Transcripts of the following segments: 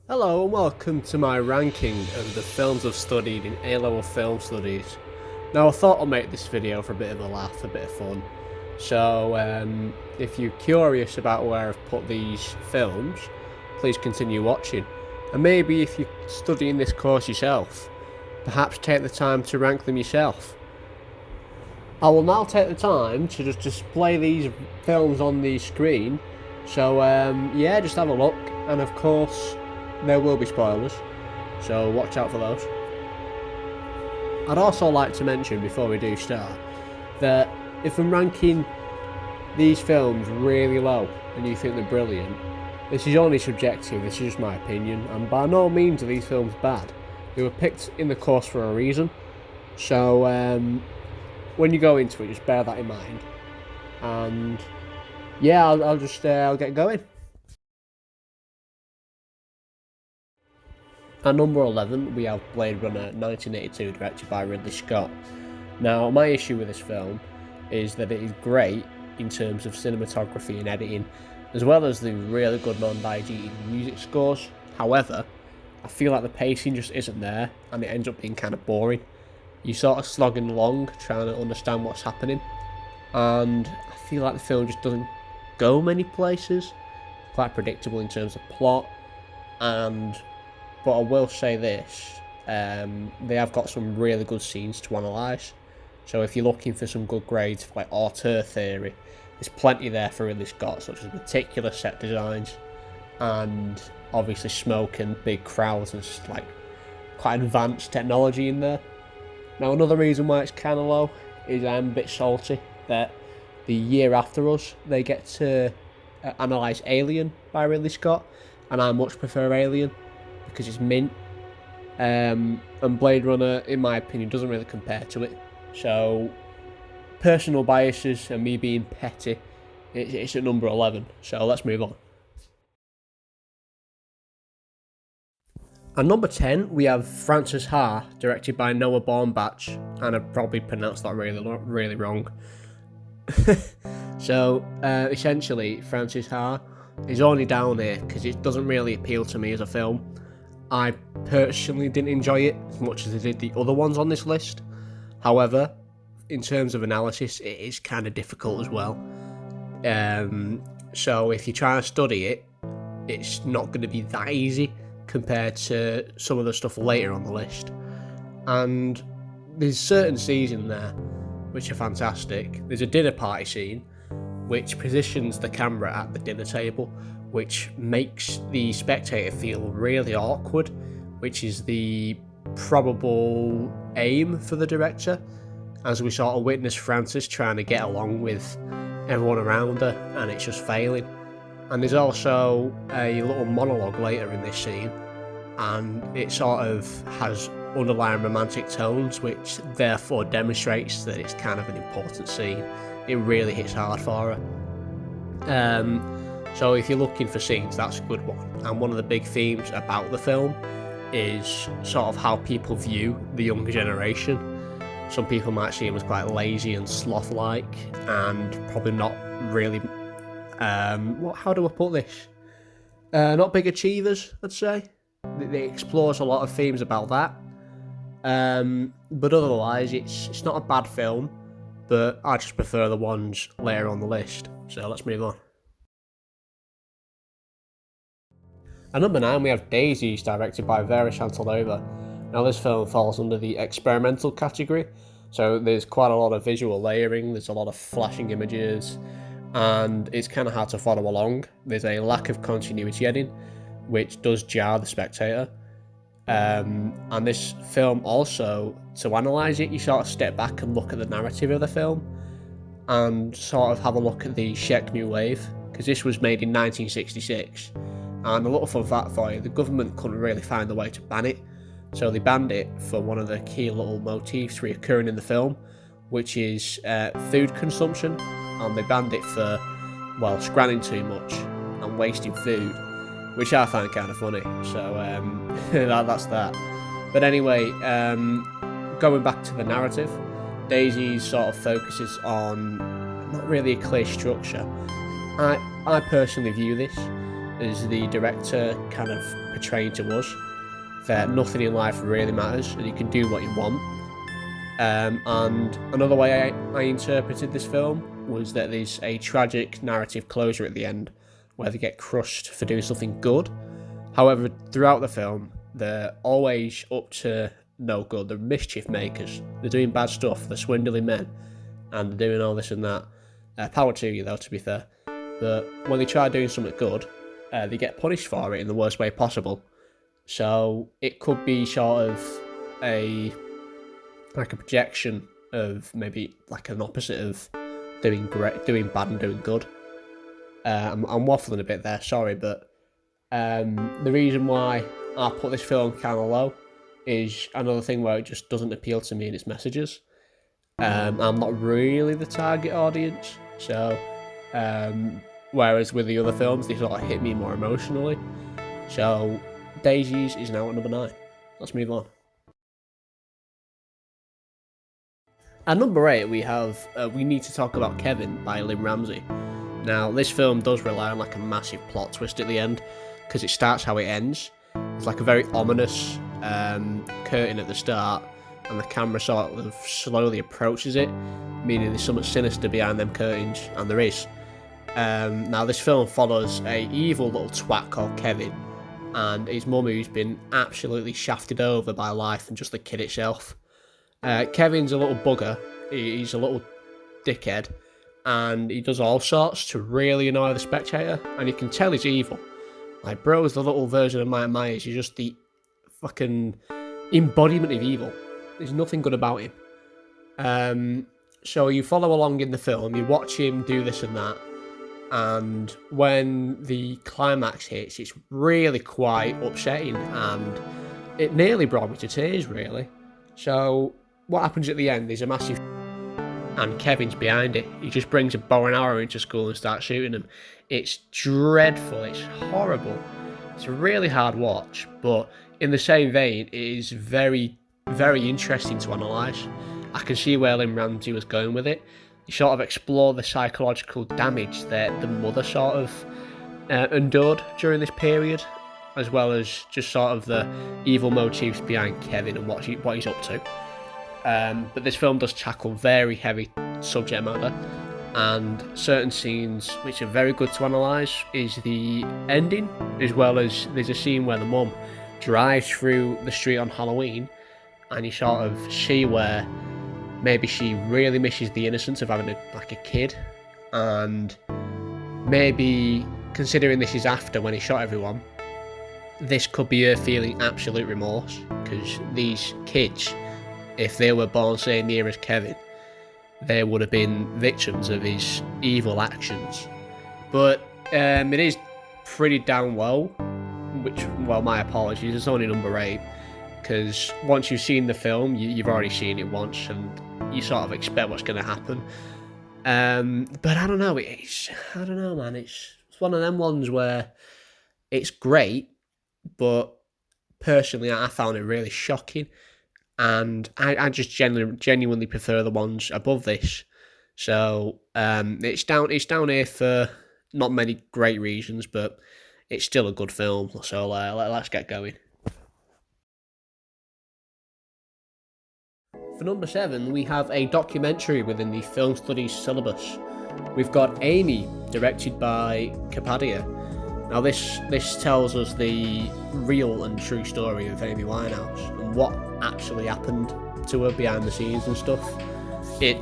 Hello and welcome to my ranking of the films I've studied in A-level film studies. Now I thought I'd make this video for a bit of a laugh, a bit of fun. So if you're curious about where I've put these films, please continue watching. And maybe if you're studying this course yourself, perhaps take the time to rank them yourself. I will now take the time to just display these films on the screen. So yeah, just have a look, and of course there will be spoilers, so watch out for those. I'd also like to mention before we do start that if I'm ranking these films really low and you think they're brilliant, this is only subjective, this is just my opinion, and by no means are these films bad. They were picked in the course for a reason, so when you go into it, just bear that in mind. And yeah, I'll get going. At number 11, we have Blade Runner 1982, directed by Ridley Scott. Now, my issue with this film is that it is great in terms of cinematography and editing, as well as the really good non-diegetic music scores. However, I feel like the pacing just isn't there, and it ends up being kind of boring. You're sort of slogging along, trying to understand what's happening, and I feel like the film just doesn't go many places. Quite predictable in terms of plot, but I will say this, they have got some really good scenes to analyse. So if you're looking for some good grades for like auteur theory, there's plenty there for Ridley Scott, such as meticulous set designs, and obviously smoke and big crowds and like quite advanced technology in there. Now another reason why it's kind of low is I'm a bit salty that the year after us they get to analyse Alien by Ridley Scott, and I much prefer Alien because it's mint, and Blade Runner, in my opinion, doesn't really compare to it. So, personal biases and me being petty, it's at number 11. So let's move on. At number 10, we have Frances Ha, directed by Noah Baumbach, and I've probably pronounced that really wrong. So, essentially, Frances Ha is only down here because it doesn't really appeal to me as a film. I personally didn't enjoy it as much as I did the other ones on this list. However, in terms of analysis, it is kind of difficult as well. So if you're trying to study it, it's not going to be that easy compared to some of the stuff later on the list. And there's certain scenes in there which are fantastic. There's a dinner party scene which positions the camera at the dinner table, which makes the spectator feel really awkward, which is the probable aim for the director, as we sort of witness Frances trying to get along with everyone around her, and it's just failing. And there's also a little monologue later in this scene, and it sort of has underlying romantic tones, which therefore demonstrates that it's kind of an important scene. It really hits hard for her. So if you're looking for scenes, that's a good one. And one of the big themes about the film is sort of how people view the younger generation. Some people might see them as quite lazy and sloth-like, and probably not really, how do I put this? Not big achievers, I'd say. It explores a lot of themes about that. But otherwise, it's not a bad film, but I just prefer the ones later on the list. So let's move on. At number 9, we have Daisies, directed by Vera Shantelova. Now this film falls under the experimental category, so there's quite a lot of visual layering, there's a lot of flashing images, and it's kind of hard to follow along. There's a lack of continuity editing, which does jar the spectator. And this film also, to analyse it, you sort of step back and look at the narrative of the film, and sort of have a look at the Czech New Wave, because this was made in 1966. And a little fun fact for you, the government couldn't really find a way to ban it, so they banned it for one of the key little motifs reoccurring in the film, which is food consumption, and they banned it for, well, scranning too much and wasting food, which I find kind of funny, so that's that. But anyway, going back to the narrative, Daisy sort of focuses on not really a clear structure. I personally view this as the director kind of portrayed to us, that nothing in life really matters and you can do what you want. And another way I interpreted this film was that there's a tragic narrative closure at the end where they get crushed for doing something good. However, throughout the film, they're always up to no good. They're mischief makers. They're doing bad stuff. They're swindling men, and they're doing all this and that. Power to you, though, to be fair. But when they try doing something good, they get punished for it in the worst way possible. So it could be sort of a projection of maybe like an opposite of doing bad and doing good. I'm waffling a bit there, sorry, but the reason why I put this film kind of low is another thing where it just doesn't appeal to me in its messages. I'm not really the target audience, so whereas with the other films, they sort of hit me more emotionally. So Daisies is now at number 9. Let's move on. At number 8, we have We Need to Talk About Kevin by Lynne Ramsay. Now, this film does rely on like a massive plot twist at the end, because it starts how it ends. It's like a very ominous curtain at the start, and the camera sort of slowly approaches it, meaning there's something sinister behind them curtains, and there is. Now, this film follows a evil little twat called Kevin, and his mum who's been absolutely shafted over by life and just the kid itself. Kevin's a little bugger, he's a little dickhead, and he does all sorts to really annoy the spectator, and you can tell he's evil. Like, bro's the little version of Mike Myers, he's just the fucking embodiment of evil. There's nothing good about him. So you follow along in the film, you watch him do this and that, and when the climax hits, it's really quite upsetting, and it nearly brought me to tears, really. So what happens at the end is a massive, and Kevin's behind it. He just brings a bow and arrow into school and starts shooting them. It's dreadful, it's horrible. It's a really hard watch, but in the same vein, it is very, very interesting to analyse. I can see where Lynne Ramsay was going with it. You sort of explore the psychological damage that the mother sort of endured during this period, as well as just sort of the evil motifs behind Kevin and what he's up to. But this film does tackle very heavy subject matter, and certain scenes which are very good to analyse is the ending, as well as there's a scene where the mum drives through the street on Halloween, and you sort of see where maybe she really misses the innocence of having a kid, and maybe considering this is after when he shot everyone, this could be her feeling absolute remorse, because these kids, if they were born same year as Kevin, they would have been victims of his evil actions. But it is pretty down low, which, well, my apologies, it's only number 8, because once you've seen the film, you've already seen it once, and you sort of expect what's going to happen. But I don't know, man, it's one of them ones where it's great, but personally I found it really shocking, and I just genuinely prefer the ones above this. So it's down here for not many great reasons, but it's still a good film, so let's get going. For number 7, we have a documentary within the film studies syllabus. We've got Amy, directed by Kapadia. Now this tells us the real and true story of Amy Winehouse and what actually happened to her behind the scenes and stuff. It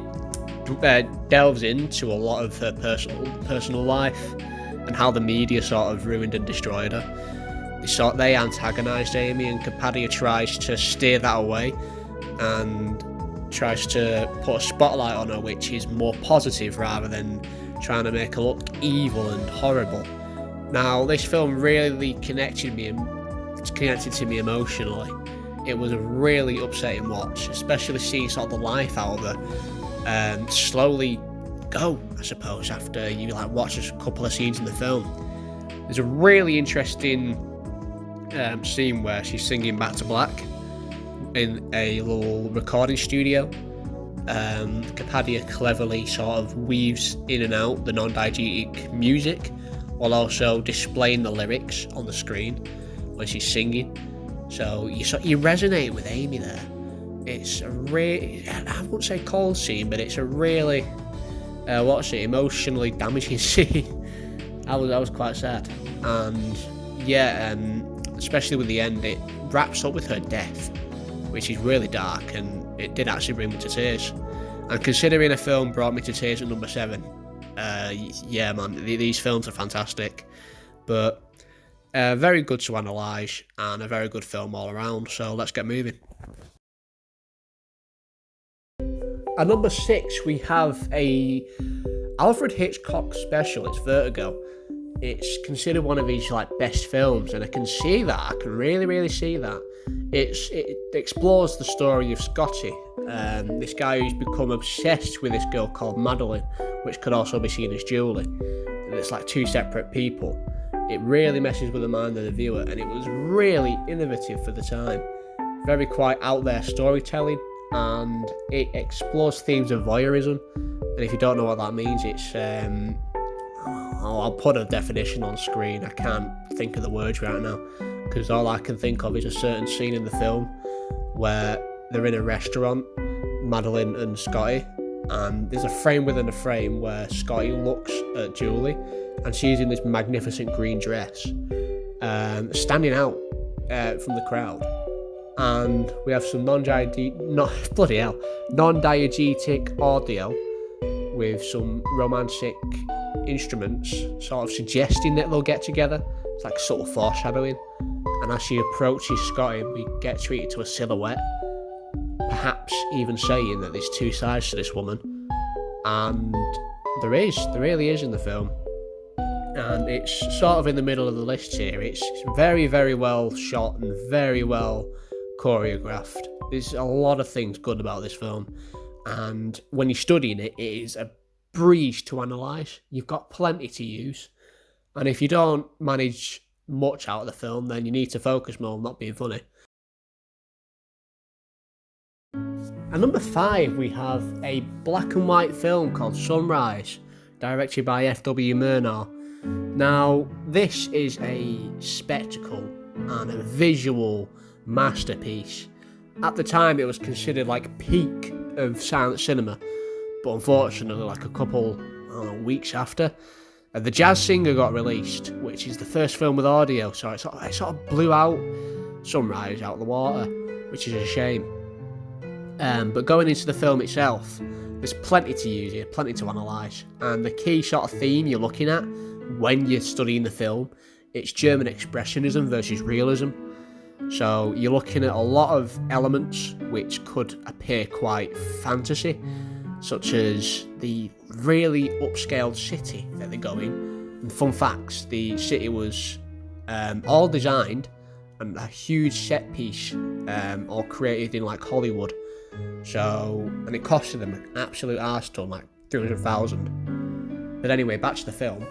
delves into a lot of her personal life and how the media sort of ruined and destroyed her. They antagonised Amy, and Kapadia tries to steer that away and tries to put a spotlight on her which is more positive rather than trying to make her look evil and horrible. Now, this film really connected to me emotionally. It was a really upsetting watch, especially seeing sort of the life out of her slowly go, I suppose, after you watch a couple of scenes in the film. There's a really interesting scene where she's singing Back to Black in a little recording studio. Kapadia cleverly sort of weaves in and out the non-diegetic music while also displaying the lyrics on the screen when she's singing. So you resonate with Amy there. It's a really, I wouldn't say cold scene, but it's a really emotionally damaging scene. I was quite sad, and yeah, especially with the end, it wraps up with her death, which is really dark, and it did actually bring me to tears. And considering a film brought me to tears at number 7, yeah, man, these films are fantastic, but very good to analyse and a very good film all around. So let's get moving. At number 6, we have a Alfred Hitchcock special. It's Vertigo. It's considered one of his best films, and I can see that. I can really see that. It explores the story of Scotty, this guy who's become obsessed with this girl called Madeline, which could also be seen as Julie. And it's like two separate people. It really messes with the mind of the viewer, and it was really innovative for the time. Very quite out there storytelling, and it explores themes of voyeurism. And if you don't know what that means, it's I'll put a definition on screen. I can't think of the words right now, because all I can think of is a certain scene in the film where they're in a restaurant, Madeline and Scotty, and there's a frame within a frame where Scotty looks at Julie, and she's in this magnificent green dress, standing out from the crowd. And we have some non-diegetic audio with some romantic instruments sort of suggesting that they'll get together. It's like subtle foreshadowing. And as she approaches Scotty, we get treated to a silhouette, perhaps even saying that there's two sides to this woman. And there really is in the film. And it's sort of in the middle of the list here. It's very, very well shot and very well choreographed. There's a lot of things good about this film, and when you're studying it, it is a breeze to analyse. You've got plenty to use, and if you don't manage much out of the film, then you need to focus more on not being funny. At number 5, we have a black and white film called Sunrise, directed by F.W. Murnau. Now, this is a spectacle and a visual masterpiece. At the time, it was considered peak of silent cinema, but unfortunately, a couple weeks after, The Jazz Singer got released, which is the first film with audio, so it sort of blew out Sunrise out of the water, which is a shame. But going into the film itself, there's plenty to use here, plenty to analyse, and the key sort of theme you're looking at when you're studying the film, it's German expressionism versus realism. So you're looking at a lot of elements which could appear quite fantasy, such as the really upscaled city that they go in. And fun facts, the city was all designed and a huge set piece, all created in Hollywood. So, and it costed them an absolute arse ton, 300,000. But anyway, back to the film.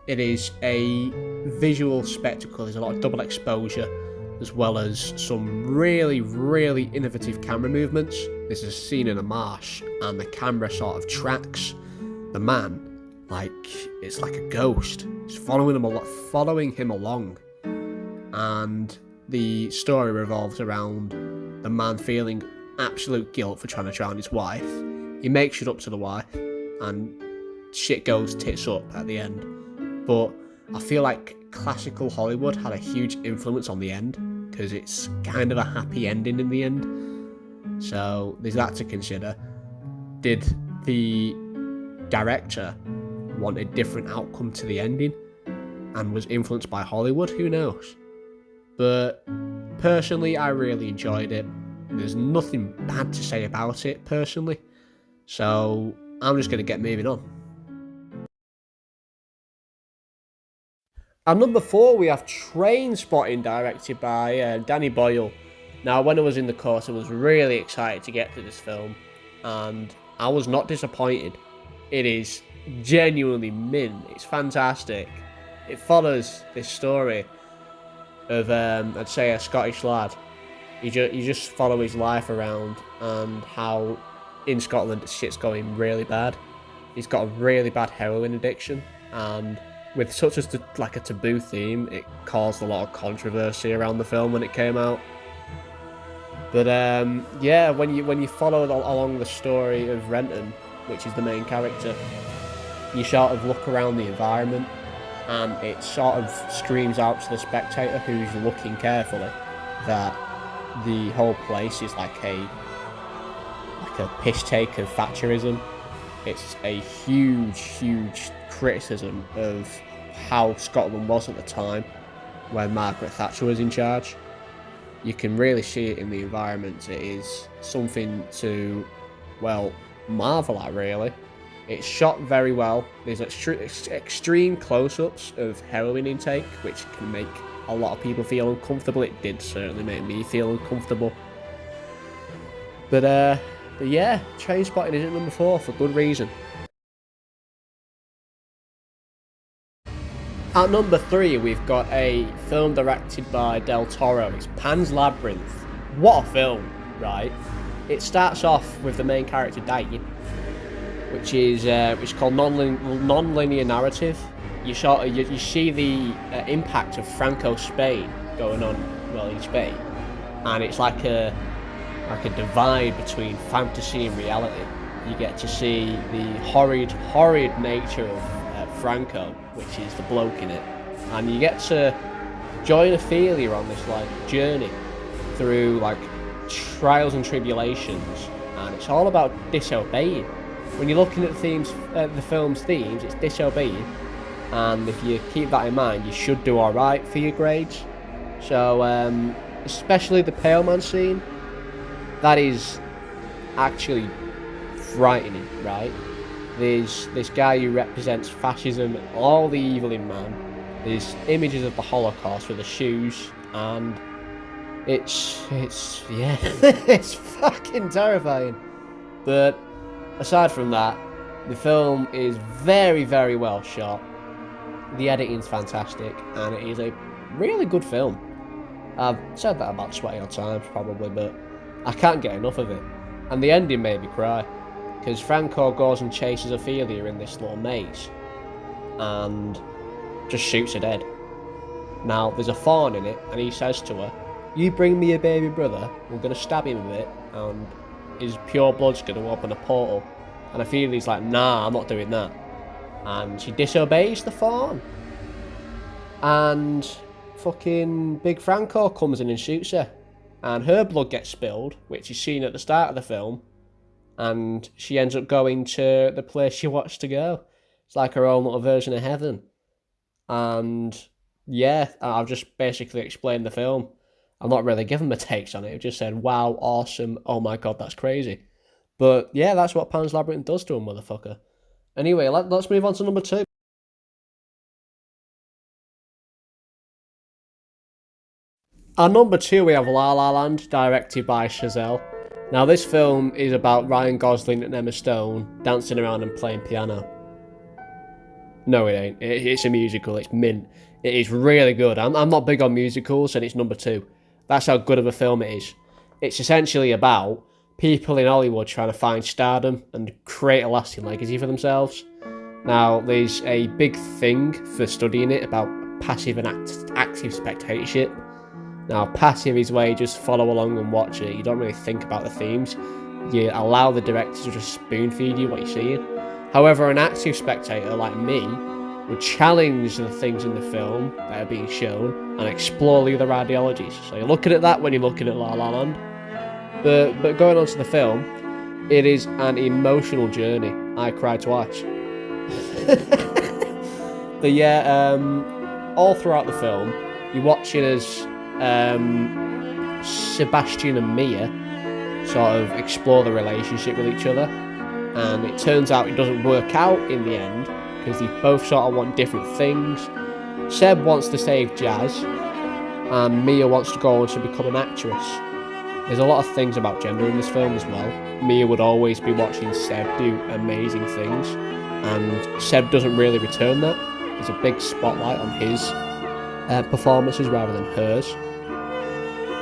It is a visual spectacle. There's a lot of double exposure, as well as some really, really innovative camera movements. There's a scene in a marsh, and the camera sort of tracks the man it's like a ghost. It's following him along, and the story revolves around the man feeling absolute guilt for trying to drown his wife. He makes it up to the wife, and shit goes tits up at the end. But I feel like classical Hollywood had a huge influence on the end, because it's kind of a happy ending in the end. So there's that to consider. Did the director want a different outcome to the ending and was influenced by Hollywood? Who knows? But personally, I really enjoyed it. There's nothing bad to say about it personally, so I'm just going to get moving on. At number 4, we have Trainspotting, directed by Danny Boyle. Now, when I was in the course, I was really excited to get to this film, and I was not disappointed. It is genuinely mint. It's fantastic. It follows this story of, I'd say, a Scottish lad. You just follow his life around, and how in Scotland shit's going really bad. He's got a really bad heroin addiction, and with such like a taboo theme, it caused a lot of controversy around the film when it came out. But yeah, when you follow along the story of Renton, which is the main character, you sort of look around the environment, and it sort of screams out to the spectator who's looking carefully that the whole place is like a piss take of Thatcherism. It's a huge criticism of how Scotland was at the time when Margaret Thatcher was in charge. You can really see it in the environment. It is something to, well, marvel at, really. It's shot very well. There's extreme close-ups of heroin intake, which can make a lot of people feel uncomfortable. It did certainly make me feel uncomfortable. But yeah, Trainspotting is at number 4 for good reason. At number 3, we've got a film directed by Del Toro. It's Pan's Labyrinth. What a film, right? It starts off with the main character dying, which is called non-linear narrative. You see the impact of Franco Spain going on, well, in Spain, and it's like a divide between fantasy and reality. You get to see the horrid nature of Franco, which is the bloke in it, and you get to join Ophelia on this like journey through like trials and tribulations, and it's all about disobeying. When you're looking at the film's themes, it's disobeying, and if you keep that in mind, you should do all right for your grades. So, especially the Pale Man scene, that is actually frightening, right? There's this guy who represents fascism, all the evil in man. There's images of the Holocaust with the shoes, and it's yeah, it's fucking terrifying. But aside from that, the film is very well shot. The editing's fantastic, and it is a really good film. I've said that about 20 odd times probably, but I can't get enough of it. And the ending made me cry, because Franco goes and chases Ophelia in this little maze and just shoots her dead. Now, there's a fawn in it, and he says to her, "You bring me a baby brother, we're going to stab him a bit, and his pure blood's going to open a portal." And Ophelia's like, "Nah, I'm not doing that." And she disobeys the fawn. And fucking Big Franco comes in and shoots her. And her blood gets spilled, which is seen at the start of the film. And she ends up going to the place she wants to go. It's like her own little version of heaven. And yeah, I've just basically explained the film. I'm not really giving my takes on it. I've just said, wow, awesome, oh my god, that's crazy. But yeah, that's what Pan's Labyrinth does to a motherfucker. Anyway, let's move on to number 2. At number 2, we have La La Land, directed by Chazelle. Now, this film is about Ryan Gosling and Emma Stone dancing around and playing piano. No, it ain't. It's a musical. It's mint. It is really good. I'm not big on musicals, and it's number 2. That's how good of a film it is. It's essentially about people in Hollywood trying to find stardom and create a lasting legacy for themselves. Now, there's a big thing for studying it about passive and active spectatorship. Now, passive is where you just follow along and watch it. You don't really think about the themes. You allow the director to just spoon-feed you what you're seeing. However, an active spectator like me would challenge the things in the film that are being shown and explore the other ideologies. So you're looking at that when you're looking at La La Land. But going on to the film, it is an emotional journey. I cried twice. But yeah, all throughout the film, you're watching as Sebastian and Mia sort of explore the relationship with each other, and it turns out it doesn't work out in the end because they both sort of want different things. Seb wants to save Jazz, and Mia wants to go on to become an actress. There's a lot of things about gender in this film as well. Mia would always be watching Seb do amazing things, and Seb doesn't really return that. There's a big spotlight on his performances rather than hers.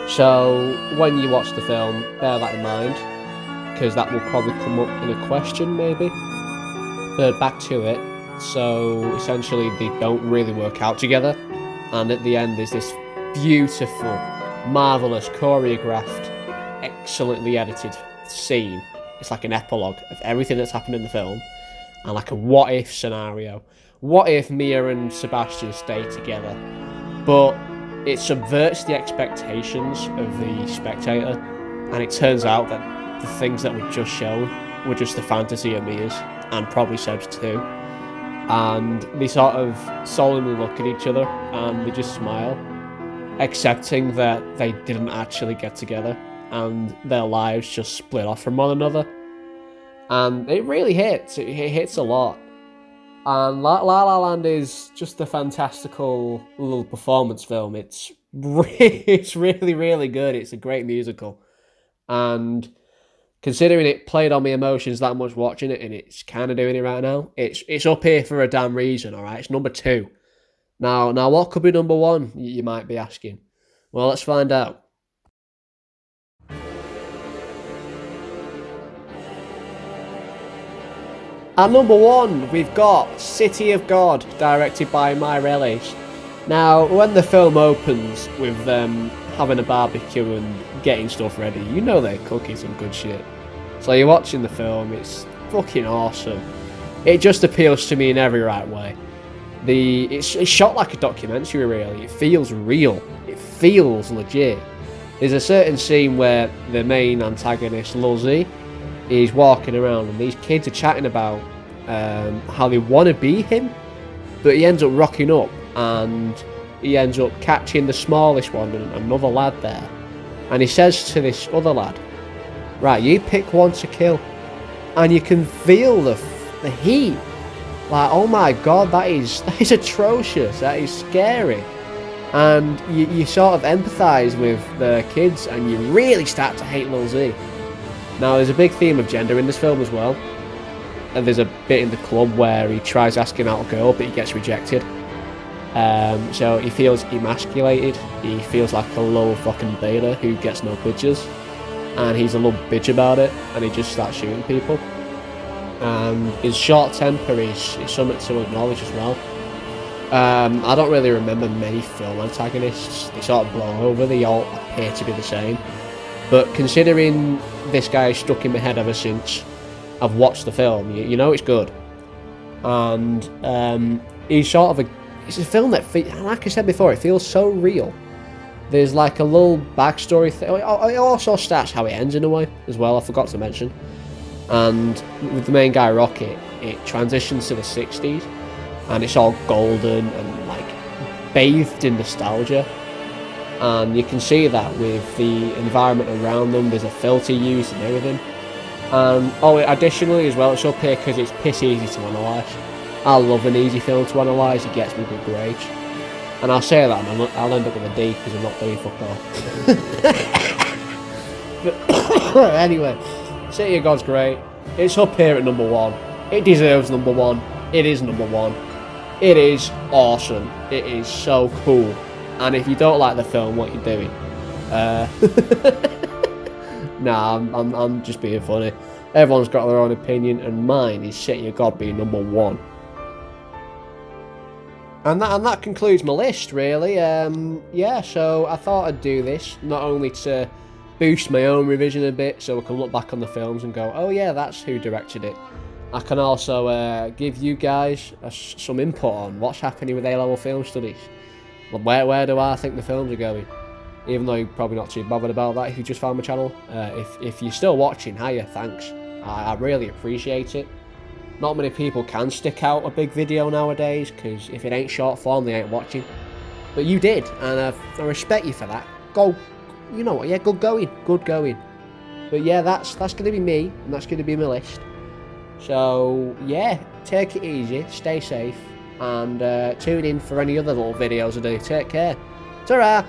So when you watch the film, bear that in mind, because that will probably come up in a question maybe. But back to it, so essentially they don't really work out together. And at the end, there's this beautiful, marvellous, choreographed, excellently edited scene. It's like an epilogue of everything that's happened in the film, and like a what-if scenario. What if Mia and Sebastian stay together? But it subverts the expectations of the spectator, and it turns out that the things that were just shown were just the fantasy of Mia's, and probably Seb's too. And they sort of solemnly look at each other and they just smile, accepting that they didn't actually get together and their lives just split off from one another. And it really hits. It hits a lot. And La La Land is just a fantastical little performance film. It's really, really good. It's a great musical. And considering it played on my emotions that much watching it, and it's kind of doing it right now, it's up here for a damn reason, alright? It's number 2. Now, what could be number 1, you might be asking? Well, let's find out. At number 1, we've got City of God, directed by My Relis. Now, when the film opens with them having a barbecue and getting stuff ready, you know they're cooking some good shit. So you're watching the film, it's fucking awesome. It just appeals to me in every right way. It's shot like a documentary, really. It feels real. It feels legit. There's a certain scene where the main antagonist, Luzzy, is walking around and these kids are chatting about how they want to be him, but he ends up rocking up and he ends up catching the smallest one and another lad there, and he says to this other lad, right, you pick one to kill. And you can feel the heat. Like, oh my god, that is atrocious. That is scary. And you sort of empathise with the kids and you really start to hate Lil Z. Now, there's a big theme of gender in this film as well. And there's a bit in the club where he tries asking out a girl, but he gets rejected. So he feels emasculated. He feels like a little fucking beta who gets no bitches. And he's a little bitch about it, and he just starts shooting people. And his short temper is something to acknowledge as well. I don't really remember many film antagonists. They sort of blow over, they all appear to be the same. But considering this guy is stuck in my head ever since I've watched the film, you know it's good. And he's sort of it's a film that, like I said before, it feels so real. There's like a little backstory thing. It also starts how it ends in a way as well, I forgot to mention. And with the main guy, Rocket, it transitions to the 60s. And it's all golden and like bathed in nostalgia. And you can see that with the environment around them. There's a filter used and everything. Additionally as well, it's up here because it's piss easy to analyse. I love an easy film to analyse. It gets me good grades. And I'll say that, and I'll end up with a D because I'm not doing fuck all. But anyway, City of God's great. It's up here at number 1. It deserves number 1. It is number 1. It is awesome. It is so cool. And if you don't like the film, what you're doing? Nah, I'm just being funny. Everyone's got their own opinion, and mine is City of God being number 1. And that concludes my list, really. Yeah, so I thought I'd do this, not only to boost my own revision a bit, so I can look back on the films and go, oh yeah, that's who directed it. I can also give you guys some input on what's happening with A-level film studies. Where do I think the films are going? Even though you're probably not too bothered about that if you just found my channel. If you're still watching, hiya, thanks. I really appreciate it. Not many people can stick out a big video nowadays, because if it ain't short form, they ain't watching. But you did, and I respect you for that. Go, you know what, yeah, good going. But yeah, that's going to be me, and that's going to be my list. So, yeah, take it easy, stay safe, and tune in for any other little videos I do. Take care. Ta-ra!